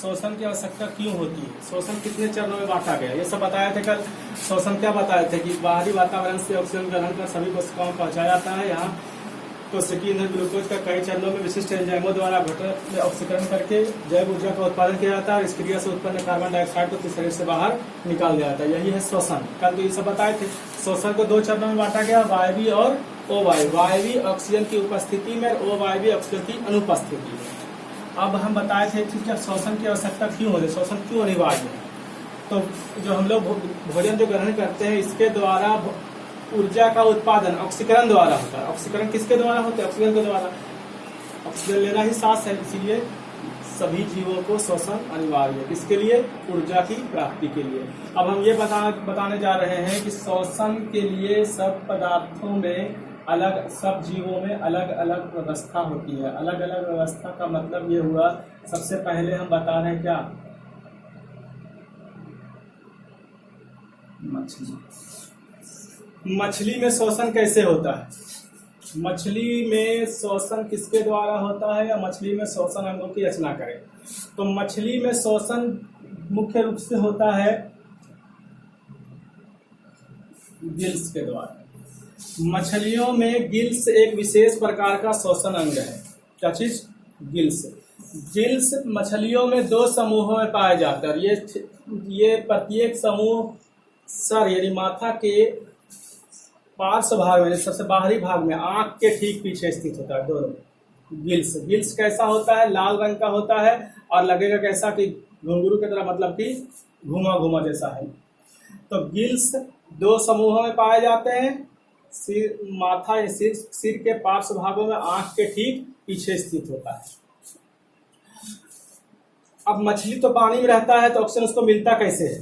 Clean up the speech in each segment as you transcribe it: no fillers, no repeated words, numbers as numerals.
शोषण की आवश्यकता क्यों होती है, शोषण कितने चरणों में बांटा गया, ये सब बताए थे कल। शोषण क्या बताए थे कि बाहरी वातावरण से ऑक्सीजन ग्रहण कर सभी कोशिकाओं में पहुंचाया जाता है। यहाँ कोशिकीय ईंधन ग्लूकोज का कई चरणों में विशिष्ट एंजाइमों द्वारा घटक में ऑक्सीकरण करके जैव ऊर्जा का उत्पादन किया जाता है और इस क्रिया से उत्पन्न कार्बन डाइऑक्साइड को शरीर से बाहर निकाल दिया जाता है। यही है शोषण। कल तो ये सब बताए थे। शोषण को 2 चरणों में बांटा गया, वायवीय और अवायवीय। वायवीय ऑक्सीजन की उपस्थिति में और अवायवीय ऑक्सीजन की अनुपस्थिति में। अब हम बताए थे कि क्या शोषण की आवश्यकता क्यों होती है, शोषण क्यों अनिवार्य है। तो जो हम लोग भोजन जो ग्रहण करते हैं इसके द्वारा ऊर्जा का उत्पादन ऑक्सीकरण द्वारा होता है। ऑक्सीकरण किसके द्वारा होता है, ऑक्सीजन के द्वारा। ऑक्सीजन लेना ही सांस है, इसीलिए सभी जीवों को शोषण अनिवार्य है। किसके लिए, ऊर्जा की प्राप्ति के लिए। अब हम ये बताने जा रहे हैं कि शोषण के लिए सब पदार्थों में अलग, सब जीवों में अलग अलग व्यवस्था होती है। अलग अलग व्यवस्था का मतलब ये हुआ, सबसे पहले हम बता रहे हैं क्या, मछली में शोषण कैसे होता है। मछली में शोषण किसके द्वारा होता है या मछली में शोषण अंगों की रचना करें। तो मछली में शोषण मुख्य रूप से होता है गिल्स के द्वारा। मछलियों में गिल्स एक विशेष प्रकार का शोषण अंग है। क्या चीज, गिल्स। गिल्स मछलियों में 2 समूहों में पाया जाता है। ये प्रत्येक समूह सर यानी माथा के पार्श्व भाग में, सबसे बाहरी भाग में, आंख के ठीक पीछे स्थित होता है दोनों। गिल्स कैसा होता है, लाल रंग का होता है और लगेगा कैसा कि घुंघरू की तरह, मतलब कि घुमा घुमा जैसा है। तो गिल्स 2 समूहों में पाए जाते हैं। सिर, माथा या सिर के पार्श्व भागों में आंख के ठीक पीछे स्थित होता है। अब मछली तो पानी में रहता है तो ऑक्सीजन उसको मिलता कैसे है,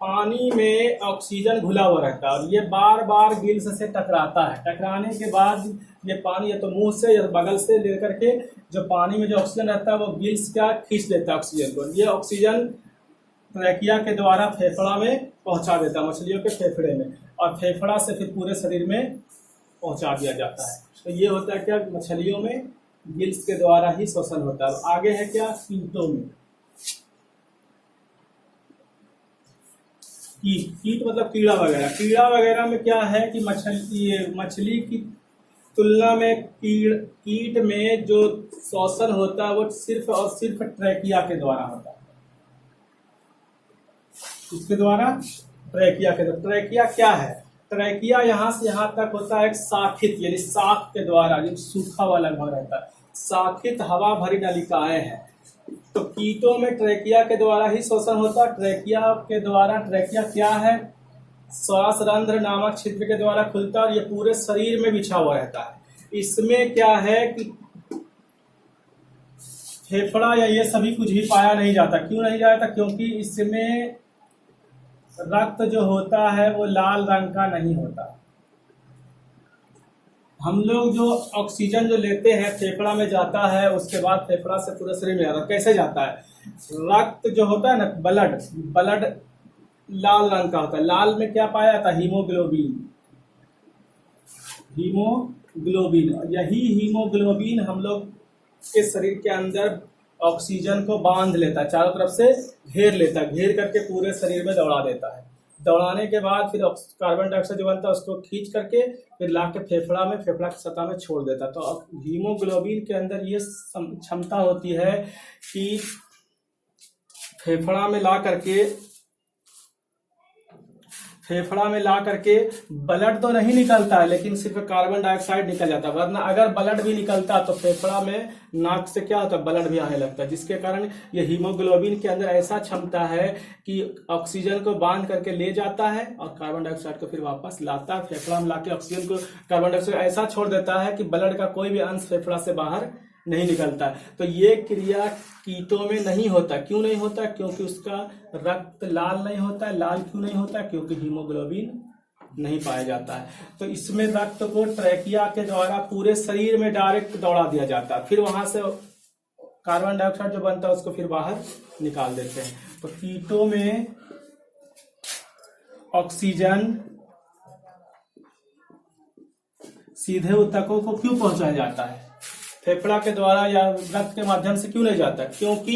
पानी में ऑक्सीजन घुला हुआ रहता है और ये बार बार गिल्स से टकराता है। टकराने के बाद ये पानी या तो मुंह से या बगल से लेकर के जो पानी में जो ऑक्सीजन रहता है वो गिल्स क्या खींच लेता है ऑक्सीजन को। ये ऑक्सीजन ट्रैकिया के द्वारा फेफड़ा में पहुंचा देता है, मछलियों के फेफड़े में, और फेफड़ा से फिर पूरे शरीर में पहुंचा दिया जाता है। तो ये होता है क्या, मछलियों में गिल्स के द्वारा ही शोषण होता है। आगे है क्या, कीटों में। कीट मतलब कीड़ा वगैरह। कीड़ा वगैरह में क्या है कि मछली की तुलना में कीट में जो शोषण होता है वो सिर्फ और सिर्फ ट्रैकिया के द्वारा होता है। इसके द्वारा, ट्रैकिया के द्वारा। ट्रैकिया क्या है, ट्रैकिया यहाँ से यहाँ तक होता है एक शाखित यानी शाख के द्वारा, जो सूखा वाला घर रहता है, शाखित हवा भरी नलिकाएं हैं। तो कीटों में ट्रैकिया के द्वारा ही शोषण होता है। ट्रैकिया के द्वारा, ट्रैकिया क्या है, श्वास रंध्र नामक छिद्र के द्वारा खुलता है और ये पूरे शरीर में बिछा हुआ रहता है। इसमें क्या है कि फेफड़ा या ये सभी कुछ भी पाया नहीं जाता। क्यों नहीं जाता, क्योंकि इसमें रक्त जो होता है वो लाल रंग का नहीं होता। हम लोग जो ऑक्सीजन जो लेते हैं फेफड़ा में जाता है, उसके बाद फेफड़ा से पूरे शरीर में जाता है। कैसे जाता है, रक्त जो होता है ना, ब्लड लाल रंग का होता है। लाल में क्या पाया जाता है, हीमोग्लोबिन। यही हीमोग्लोबिन हम लोग के शरीर के अंदर ऑक्सीजन को बांध लेता है, चारों तरफ से घेर लेता है, घेर करके पूरे शरीर में दौड़ा देता है। दौड़ाने के बाद फिर कार्बन डाइऑक्साइड जो बनता है उसको खींच करके फिर ला के फेफड़ा की सतह में छोड़ देता है। तो अब हीमोग्लोबिन के अंदर ये क्षमता होती है कि फेफड़ा में ला करके ब्लड तो नहीं निकलता है लेकिन सिर्फ कार्बन डाइऑक्साइड निकल जाता है। वरना अगर ब्लड भी निकलता तो फेफड़ा में नाक से क्या होता है, ब्लड भी आने लगता है। जिसके कारण ये हीमोग्लोबिन के अंदर ऐसा क्षमता है कि ऑक्सीजन को बांध करके ले जाता है और कार्बन डाइऑक्साइड को फिर वापस लाता है। फेफड़ा में लाके ऑक्सीजन को, कार्बन डाइऑक्साइड ऐसा छोड़ देता है कि ब्लड का कोई भी अंश फेफड़ा से बाहर नहीं निकलता है। तो ये क्रिया कीटों में नहीं होता। क्यों नहीं होता, क्योंकि उसका रक्त लाल नहीं होता है। लाल क्यों नहीं होता, क्योंकि हीमोग्लोबिन नहीं पाया जाता है। तो इसमें रक्त को ट्रैकिया के द्वारा पूरे शरीर में डायरेक्ट दौड़ा दिया जाता है, फिर वहां से कार्बन डाइऑक्साइड जो बनता है उसको फिर बाहर निकाल देते हैं। तो कीटों में ऑक्सीजन सीधे ऊतकों को क्यों पहुंचाया जाता है, फेफड़ा के द्वारा या रक्त के माध्यम से क्यों नहीं जाता, क्योंकि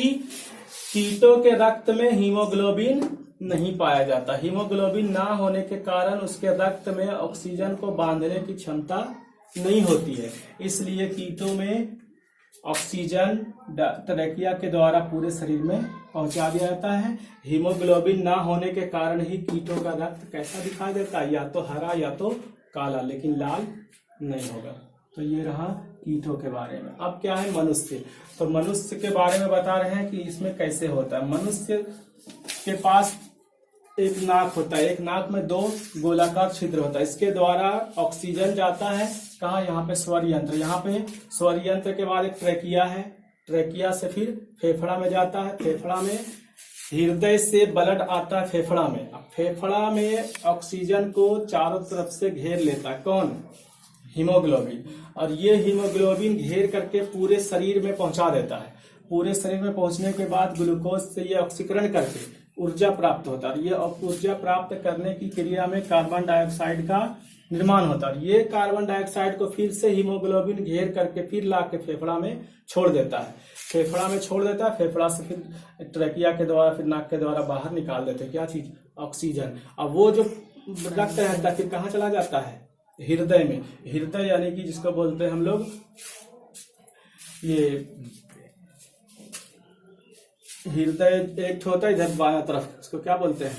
कीटों के रक्त में हीमोग्लोबिन नहीं पाया जाता। हीमोग्लोबिन ना होने के कारण उसके रक्त में ऑक्सीजन को बांधने की क्षमता नहीं होती है, इसलिए कीटों में ऑक्सीजन ट्रैकिया के द्वारा पूरे शरीर में पहुंचा दिया जाता है। हीमोग्लोबिन ना होने के कारण ही कीटों का रक्त कैसा दिखाई देता है, या तो हरा या तो काला, लेकिन लाल नहीं होगा। तो ये रहा कीटों के बारे में। अब क्या है मनुष्य, तो मनुष्य के बारे में बता रहे हैं कि इसमें कैसे होता है। मनुष्य के पास एक नाक होता है, एक नाक में 2 गोलाकार छिद्र होता है, इसके द्वारा ऑक्सीजन जाता है कहाँ, यहाँ पे स्वर यंत्र, यहाँ पे स्वर यंत्र के बाद एक ट्रैकिया है, ट्रैकिया से फिर फेफड़ा में जाता है, फेफड़ा में हृदय से ब्लड आता है फेफड़ा में। अब फेफड़ा में ऑक्सीजन को चारों तरफ से घेर लेता है कौन, हीमोग्लोबिन, और ये हीमोग्लोबिन घेर करके पूरे शरीर में पहुंचा देता है। पूरे शरीर में पहुंचने के बाद ग्लूकोज से ये ऑक्सीकरण करके ऊर्जा प्राप्त होता है। ये ऊर्जा प्राप्त करने की क्रिया में कार्बन डाइऑक्साइड का निर्माण होता है। ये कार्बन डाइऑक्साइड को फिर से हीमोग्लोबिन घेर करके फिर ला के फेफड़ा में छोड़ देता है। फेफड़ा में छोड़ देता है, फेफड़ा से फिर ट्रैकिया के द्वारा फिर नाक के द्वारा बाहर निकाल देते हैं क्या चीज, ऑक्सीजन। अब वो जो रक्त रहता है फिर कहाँ चला जाता है, हृदय में। हृदय यानी कि जिसको बोलते हैं हम लोग ये हृदय, एक होता है इधर बाएं तरफ, इसको क्या बोलते हैं,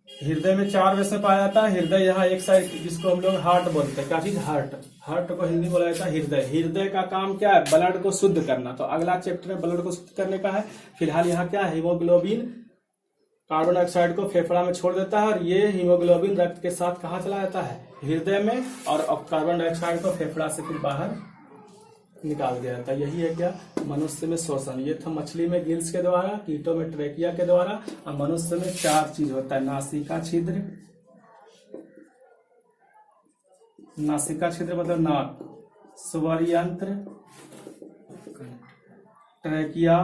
हृदय में 4 वैसे पाया जाता है। हृदय यहाँ एक साइड जिसको हम लोग हार्ट बोलते हैं, क्या चीज, हार्ट। हार्ट को हिंदी बोला जाता है हृदय। हृदय का काम क्या है, ब्लड को शुद्ध करना। तो अगला चैप्टर में ब्लड को शुद्ध करने का है। फिलहाल यहाँ क्या है, हीमोग्लोबिन कार्बन डाइऑक्साइड को फेफड़ा में छोड़ देता है, और ये हीमोग्लोबिन रक्त के साथ कहाँ चला जाता है, हृदय में, और कार्बन डाइऑक्साइड को फेफड़ा से फिर बाहर निकाल दिया जाता है। यही है क्या, मनुष्य में श्वसन। ये था मछली में गिल्स के द्वारा, कीटों में ट्रैकिया के द्वारा, और मनुष्य में 4 चीज होता है, नासिका छिद्र, नासिका छिद्र मतलब नाक, स्वर यंत्र, ट्रैकिया,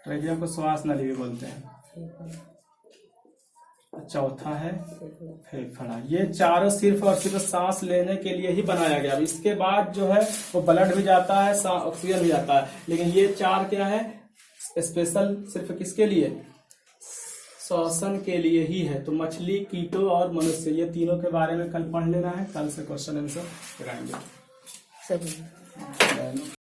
ट्रैकिया को श्वास नली भी बोलते हैं, चौथा है फेफड़ा। ये चारों सिर्फ और सिर्फ सांस लेने के लिए ही बनाया गया। इसके बाद जो है वो ब्लड भी जाता है, ऑक्सीजन भी जाता है, लेकिन ये 4 क्या है, स्पेशल सिर्फ किसके लिए, श्वसन के लिए ही है। तो मछली, कीटों और मनुष्य, ये तीनों के बारे में कल पढ़ लेना है। कल से क्वेश्चन आंसर कराएंगे।